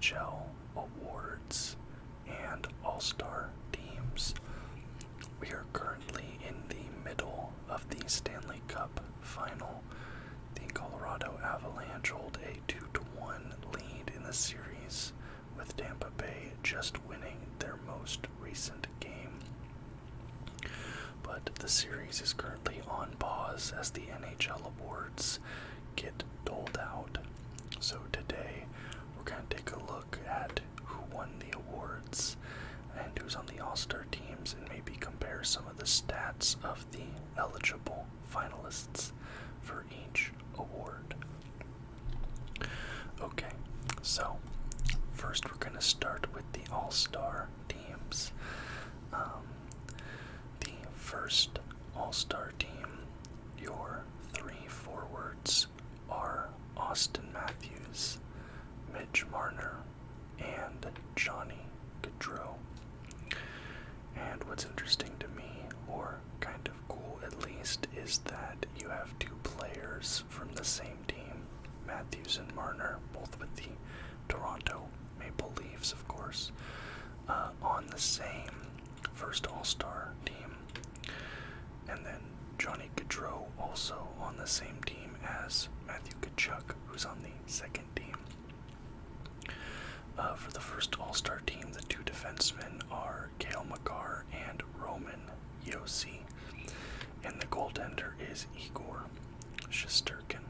NHL awards and AllStar Teams. We are currently in the middle of the Stanley Cup final. The Colorado Avalanche hold a 2-1 lead in the series, with Tampa Bay just winning their most recent game. But the series is currently on pause as the NHL awards get doled out. So today, we're going to take a look at who won the awards and who's on the AllStar teams, and maybe compare some of the stats of the eligible finalists for each award. Okay, so first we're going to start with the AllStar teams. The first AllStar team, your three forwards are Austin Matthews, Mitch Marner, and Johnny Gaudreau. And what's interesting to me, or kind of cool at least, is that you have two players from the same team, Matthews and Marner, both with the Toronto Maple Leafs, of course, on the same first All-Star team. And then Johnny Gaudreau also on the same team as Matthew Tkachuk, who's on the second team. For the first All-Star team, the two defensemen are Cale Makar and Roman Josi, and the goaltender is Igor Shesterkin.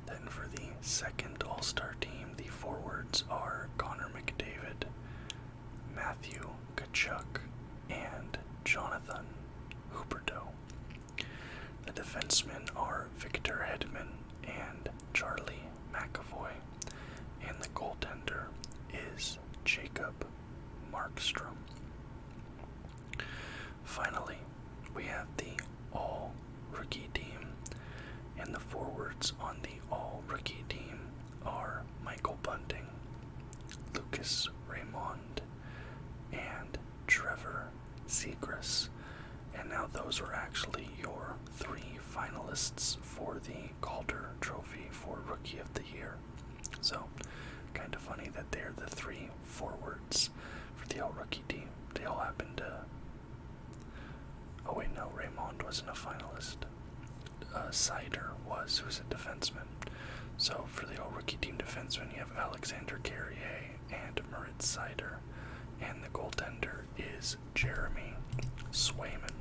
Then for the second All-Star team, the forwards are Connor McDavid, Matthew Tkachuk, and Jonathan Huberdeau. The defensemen are Victor Hedman and Charlie McAvoy, and the goaltender is Jacob Markstrom. Finally, we have the all-rookie team, and the forwards on the all-rookie team are Michael Bunting, Lucas Raymond, and Trevor Zegras. And now those are actually your three finalists for the Calder Trophy for Rookie of the Year. So, kind of funny that they're the three forwards for the all-rookie team. They all happen to... Oh wait, no, Raymond wasn't a finalist. Sider was, who's a defenseman. So, for the all-rookie team defenseman, you have Alexander Carrier and Moritz Sider. And the goaltender is Jeremy Swayman.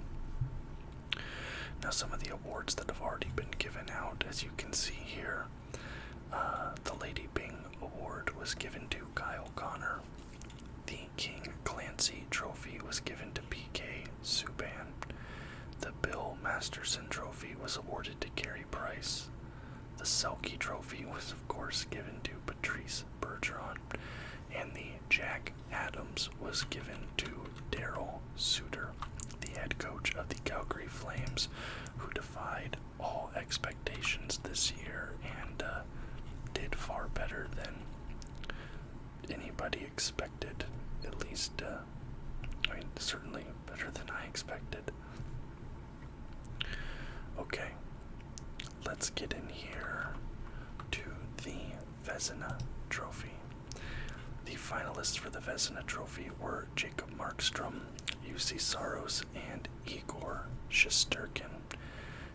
Now, some of the awards that have already been given out, as you can see here, the Lady Byng Award was given to Kyle Connor. The King Clancy Trophy was given to PK Subban. The Bill Masterson Trophy was awarded to Carey Price. The Selke Trophy was, of course, given to Patrice Bergeron. And the Jack Adams was given to Daryl Suter, the head coach of the Calgary Flames, who defied all expectations this year and did far better than anybody expected. At least, certainly better than I expected. Okay, let's get in here to the Vezina Trophy. The finalists for the Vezina Trophy were Jacob Markstrom, UC Saros, and Igor Shesterkin.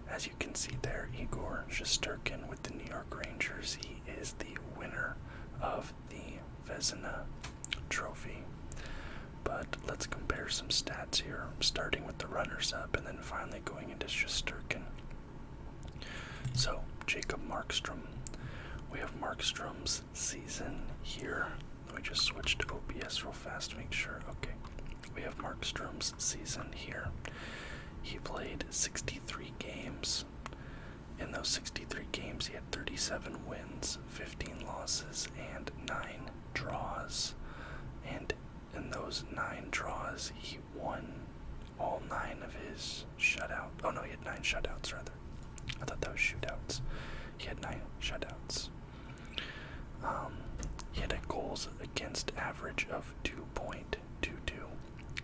As you can see there, Igor Shesterkin with the New York Rangers, he is the winner of the Vezina Trophy. But let's compare some stats here, starting with the runners-up and then finally going into Shesterkin. So, Jacob Markstrom. We have Markstrom's season here. Let me just switch to OBS real fast to make sure. Okay, we have Markstrom's season here. He played 63 games. In those 63 games, he had 37 wins, 15 losses, and 9 draws. And in those 9 draws, he won all 9 of his shutouts. Oh no, he had 9 shutouts, rather. I thought that was shootouts. He had 9 shutouts. He had a goals against average of 2.22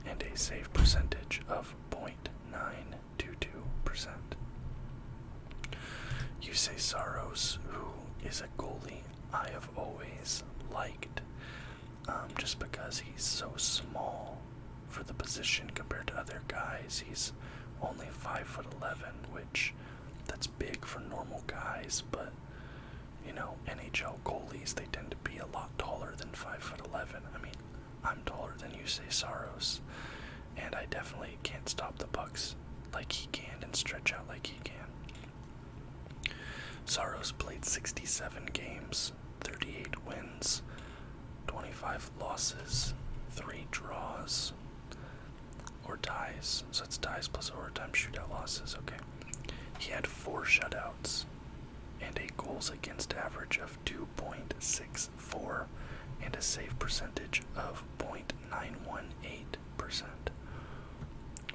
and a save percentage of 0.922%. Yusei Saros, who is a goalie I have always liked, just because he's so small for the position compared to other guys. He's only 5'11", which that's big for normal guys, but NHL goalies, they tend to be a lot taller than 5'11". I mean, I'm taller than you say Saros, and I definitely can't stop the pucks like he can and stretch out like he can. Saros played 67 games, 38 wins, 25 losses, 3 draws, or ties. So it's ties plus overtime shootout losses, okay. He had 4 shutouts and a goals against average of 2.64 and a save percentage of .918%.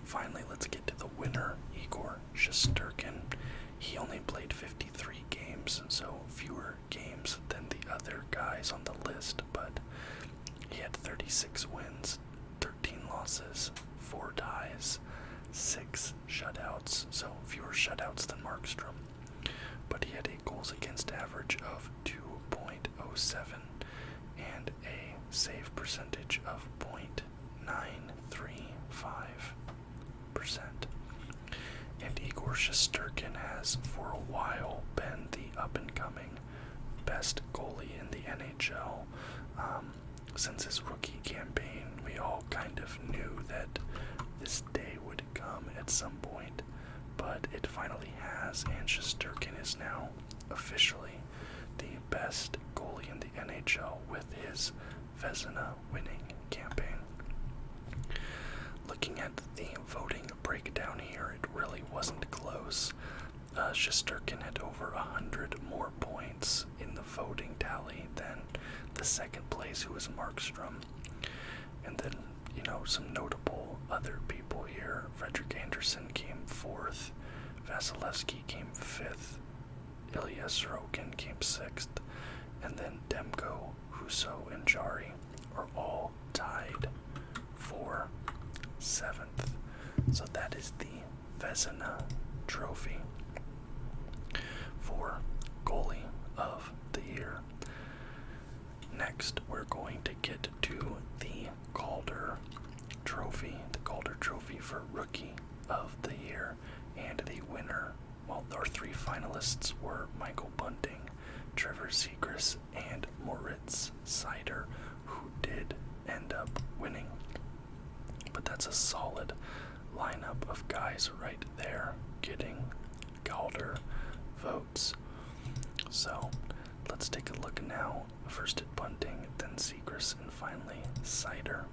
Finally, let's get to the winner, Igor Shesterkin. He only played 53 games, so fewer games than the other guys on the list, but he had 36 wins, 13 losses, 4 ties, 6 shutouts, so fewer shutouts than Markstrom. But he had a goals against average of 2.07 and a save percentage of .935%. And Igor Shesterkin has for a while been the up-and-coming best goalie in the NHL. Since his rookie campaign, we all kind of knew that this day would come at some point, but it finally has, and Shesterkin is now officially the best goalie in the NHL with his Vezina winning campaign. Looking at the voting breakdown here, it really wasn't close. Shesterkin had over 100 more points in the voting tally than the second place, who was Markstrom. And then, some notable other people here. Frederik Andersen came 4th, Vasilevsky came 5th, Ilya Sorokin came 6th, and then Demko, Husso, and Jari are all tied for 7th. So that is the Vezina Trophy for Goalie of the Year. Next, we're going to get to the Calder Trophy, for Rookie of the Year, and the winner. Well, our 3 finalists were Michael Bunting, Trevor Zegras, and Moritz Seider, who did end up winning. But that's a solid lineup of guys right there getting Calder votes. So let's take a look now. First at Bunting, then Zegras, and finally Seider.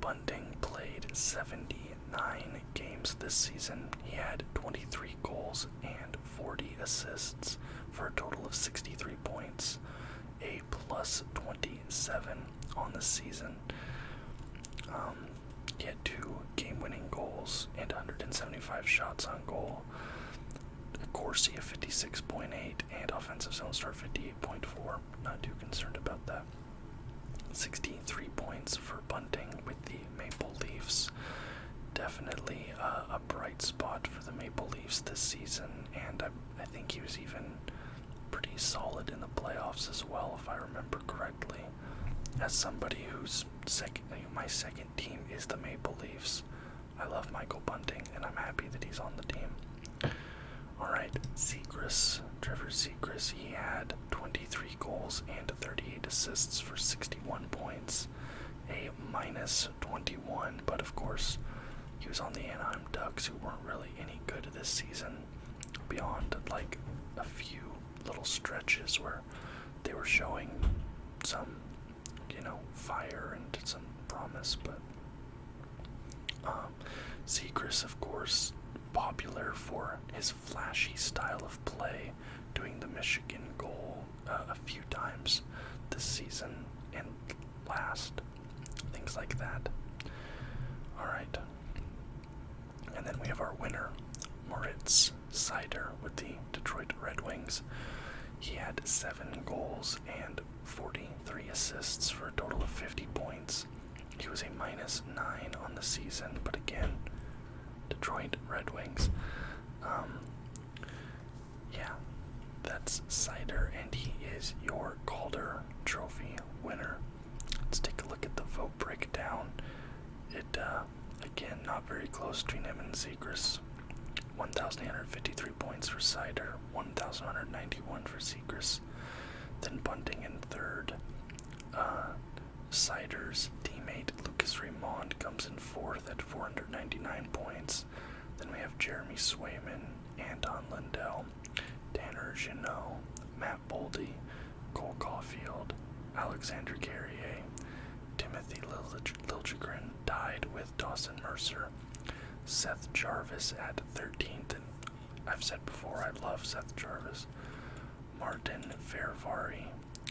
Bunting played 79 games this season. He had 23 goals and 40 assists for a total of 63 points, a plus 27 on the season. He had 2 game-winning goals and 175 shots on goal. Corsi of 56.8 and offensive zone start 58.4. Not too concerned about that. 63 points for Bunting with the Maple Leafs. Definitely a bright spot for the Maple Leafs this season, and I think he was even pretty solid in the playoffs as well, if I remember correctly. As somebody who's my second team is the Maple Leafs, I love Michael Bunting, and I'm happy that he's on the team. Alright, Zegras, Trevor Zegras, he had 23 goals and 38 assists for 61 points, a minus 21, but of course, he was on the Anaheim Ducks, who weren't really any good this season, beyond like a few little stretches where they were showing some, fire and some promise, but Zegras, of course, popular for his flashy style of play, doing the Michigan goal a few times this season and last, things like that. Alright, and then we have our winner, Moritz Seider with the Detroit Red Wings. He had 7 goals and 43 assists for a total of 50 points. He was a minus 9 on the season, but again, Detroit Red Wings. Yeah, that's Seider, and he is your again, not very close between him and Zegras. 1,853 points for Sider, 1,191 for Zegras. Then Bunting in third. Sider's teammate Lucas Raymond comes in fourth at 499 points. Then we have Jeremy Swayman, Anton Lindell, Tanner Jeannot, Matt Boldy, Cole Caulfield, Alexander Carrier, Timothy Liljegren tied with Dawson Mercer, Seth Jarvis at 13th, and I've said before I love Seth Jarvis, Martin Fervari,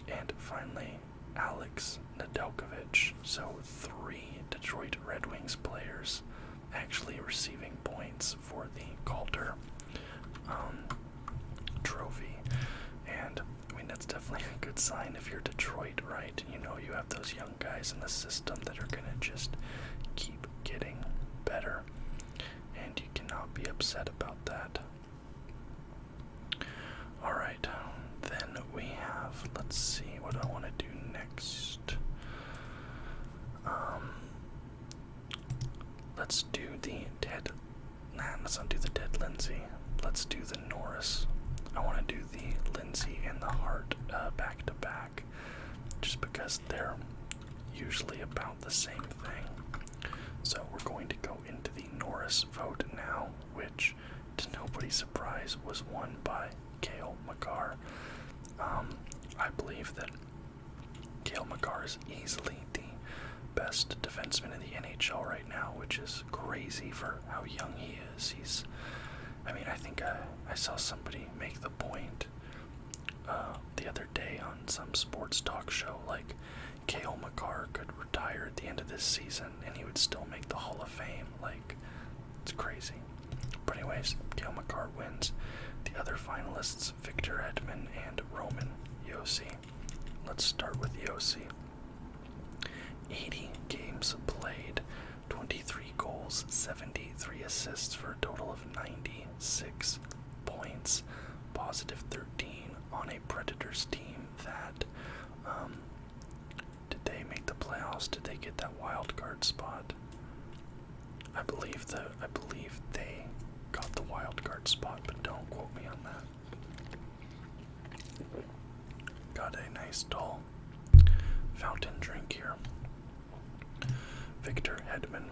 and finally Alex Nedeljkovic. So 3 Detroit Red Wings players actually receiving points for the Calder Trophy. And I mean, that's definitely a good sign if you're Detroit, right? You know, you have those young guys in the system that are going to just keep getting better. And you cannot be upset about that. Alright, then we have, let's see, what do I want to do next? Let's do the let's not do the Ted Lindsay. Let's do the Norris. I want to do the Lindsay and the Hart back to back, just because they're usually about the same thing. So we're going to go into the Norris vote now, which, to nobody's surprise, was won by Cale Makar. I believe that Cale Makar is easily the best defenseman in the NHL right now, which is crazy for how young he is. I think I saw somebody make the point the other day on some sports talk show, like Cale Makar could retire at the end of this season and he would still make the Hall of Fame. Like, it's crazy. But anyways, Cale Makar wins. The other finalists, Victor Hedman and Roman Josi. Let's start with Josi. 80 games played, 23 goals, 73 assists for a total of 96 points, positive 13 on a Predators team that, did they make the playoffs? Did they get that wild card spot? I believe they got the wild card spot, but don't quote me on that. Got a nice tall fountain drink here. Victor Hedman.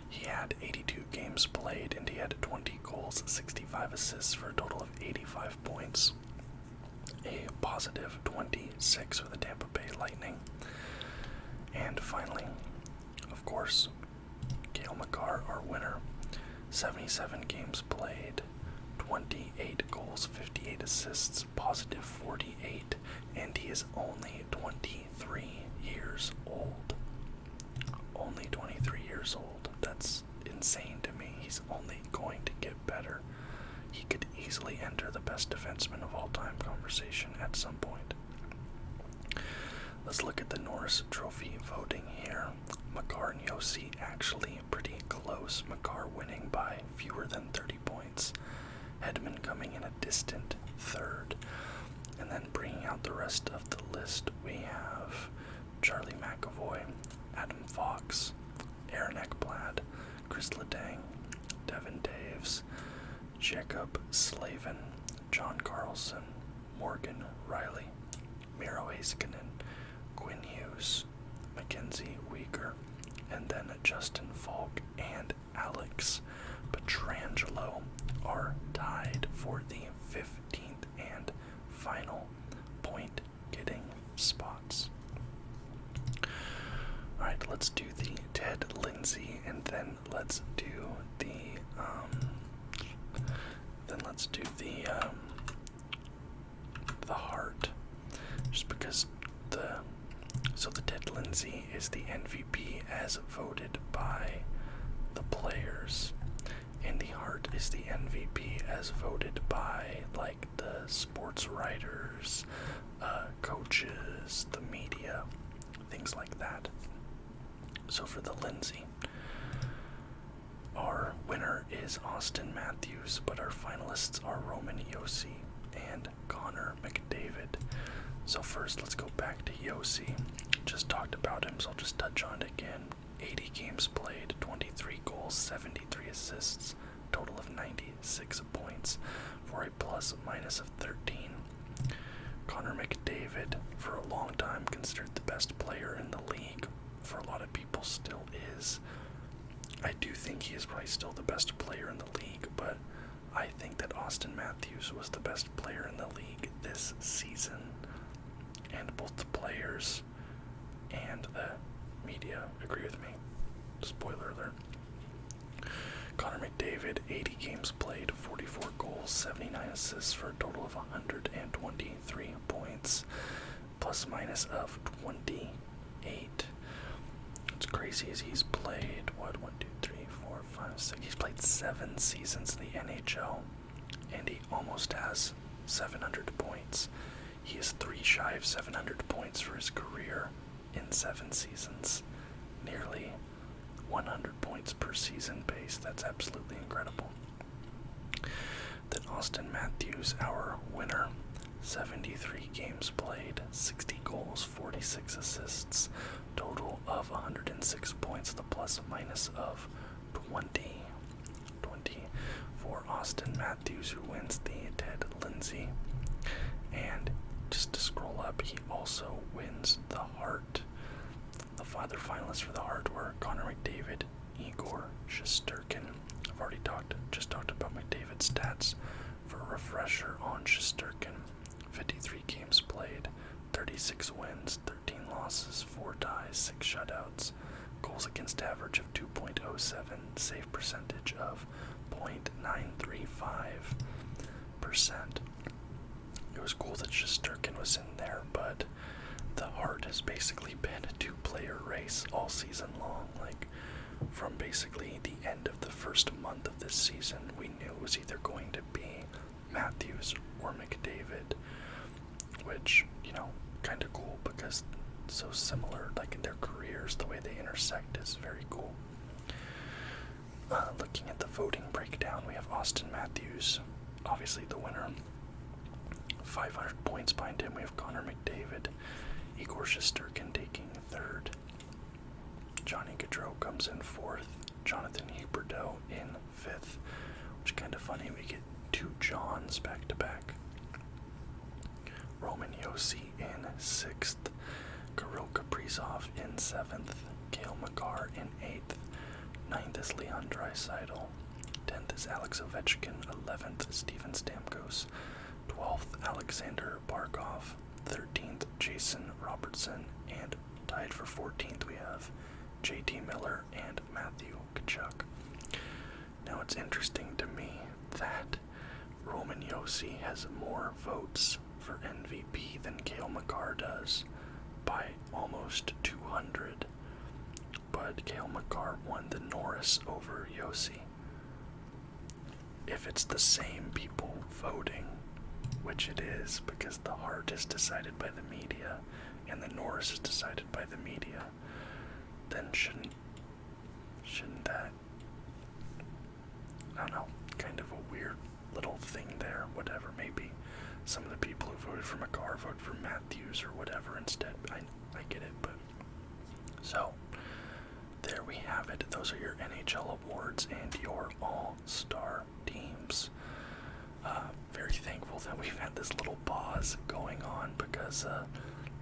He had 82 games played and he had 20 goals, 65 assists for a total of 85 points. A positive 26 for the Tampa Bay Lightning. And finally, of course, Cale Makar, our winner. 77 games played, 28 goals, 58 assists, positive 48, and he is only 23 years old. Only 23 years old. That's insane to me. He's only going to get better. He could easily enter the best defenseman of all time conversation at some point. Let's look at the Norris Trophy voting here. Makar and Josi actually pretty close. Makar winning by fewer than 30 points. Hedman coming in a distant third. And then bringing out the rest of the list, we have Charlie McAvoy, Adam Fox, Aaron Ekblad, Chris Letang, Devin Taves, Jacob Slavin, John Carlson, Morgan Riley, Miro Heiskanen, Quinn Hughes, Mackenzie Weegar, and then Justin Falk and Alex Pietrangelo are tied for the 15th and final point-getting spots. Alright, let's do the Ted Lindsay, and then let's do the Hart. Just because the Ted Lindsay is the MVP as voted by the players, and the Hart is the MVP as voted by, like, the sports writers, coaches, the media, things like that. So for the Lindsay, our winner is Austin Matthews, but our finalists are Roman Josi and Connor McDavid. So first, let's go back to Josi. Just talked about him, so I'll just touch on it again. 80 games played, 23 goals, 73 assists, total of 96 points for a plus-minus of 13. Connor McDavid, for a long time considered the best player in the league, for a lot of people still is. I do think he is probably still the best player in the league, but I think that Austin Matthews was the best player in the league this season. And both the players and the media agree with me. Spoiler alert. Connor McDavid, 80 games played, 44 goals, 79 assists for a total of 123 points, plus-minus of 28. What's crazy is he's played, 6. He's played 7 seasons in the NHL, and he almost has 700 points. He is 3 shy of 700 points for his career in 7 seasons. Nearly 100 points per season pace. That's absolutely incredible. Then Austin Matthews, our winner, 73 games played, 60 goals, 46 assists, total of 106 points, the plus-minus of 20 for Austin Matthews, who wins the Ted Lindsay. And just to scroll up, he also wins the Hart. The other finalists for the Hart were Connor McDavid, Igor Shesterkin. I've already just talked about McDavid's stats. For a refresher on Shesterkin, 53 games played, 36 wins, 13 losses, 4 ties, 6 shutouts, goals against average of 2.07, save percentage of .935%. It was cool that Shesterkin was in there, but the Hart has basically been a 2-player race all season long. Like, from basically the end of the first month of this season, we knew it was either going to be Matthews or McDavid, which, kind of cool because so similar, like in their careers, the way they intersect is very cool. Looking at the voting breakdown, we have Austin Matthews, obviously the winner, 500 points behind him. We have Connor McDavid, Igor Shesterkin taking 3rd, Johnny Gaudreau comes in 4th, Jonathan Huberdeau in 5th, which is kind of funny, we get 2 Johns back to back. Roman Josi in 6th, Kirill Kaprizov in 7th, Cale Makar in 8th, 9th is Leon Draisaitl, 10th is Alex Ovechkin, 11th Steven Stamkos, 12th Alexander Barkov, 13th Jason Robertson, and tied for 14th we have JT Miller and Matthew Tkachuk. Now it's interesting to me that Roman Josi has more votes for MVP than Cale Makar does by almost 200, but Cale Makar won the Norris over Josi. If it's the same people voting, which it is because the Hart is decided by the media and the Norris is decided by the media, then shouldn't that, I don't know, kind of a weird little thing there, whatever, maybe some of the people who voted for Makar vote for Matthews or whatever instead. I get it, but so there we have it. Those are your NHL awards and your All-Star Teams. Very thankful that we've had this little pause going on because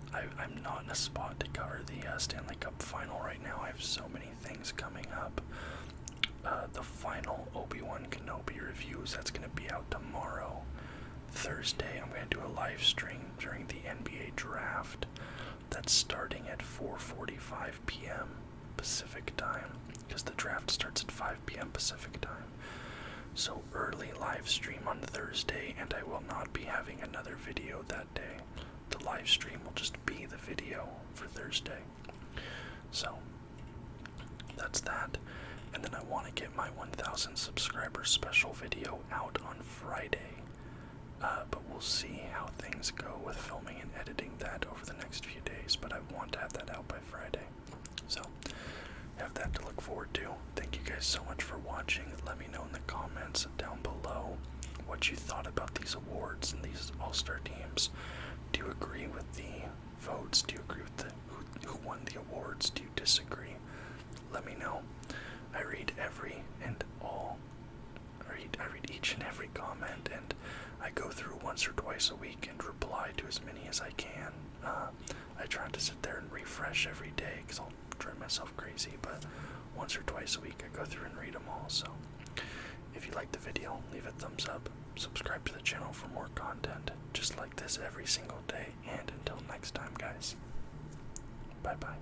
I'm not in a spot to cover the Stanley Cup Final right now. I have so many things coming up. The final Obi-Wan Kenobi reviews, that's going to be out tomorrow. Thursday, I'm going to do a live stream during the NBA draft. That's starting at 4:45 p.m. Pacific time, because the draft starts at 5 p.m. Pacific time. So early live stream on Thursday, and I will not be having another video that day. The live stream will just be the video for Thursday. So that's that. And then I want to get my 1,000 subscriber special video out on Friday. But we'll see how things go with filming and editing that over the next few days. But I want to have that out by Friday. So have that to look forward to. Thank you guys so much for watching. Let me know in the comments down below what you thought about these awards and these All-Star Teams. Do you agree with the votes? Do you agree with who won the awards? Do you disagree? let me know. I read each and every comment, and I go through once or twice a week and reply to as many as I can. I try to sit there and refresh every day because I'll drive myself crazy, but once or twice a week I go through and read them all. So if you like the video, leave a thumbs up, subscribe to the channel for more content just like this every single day, and until next time, guys, bye bye.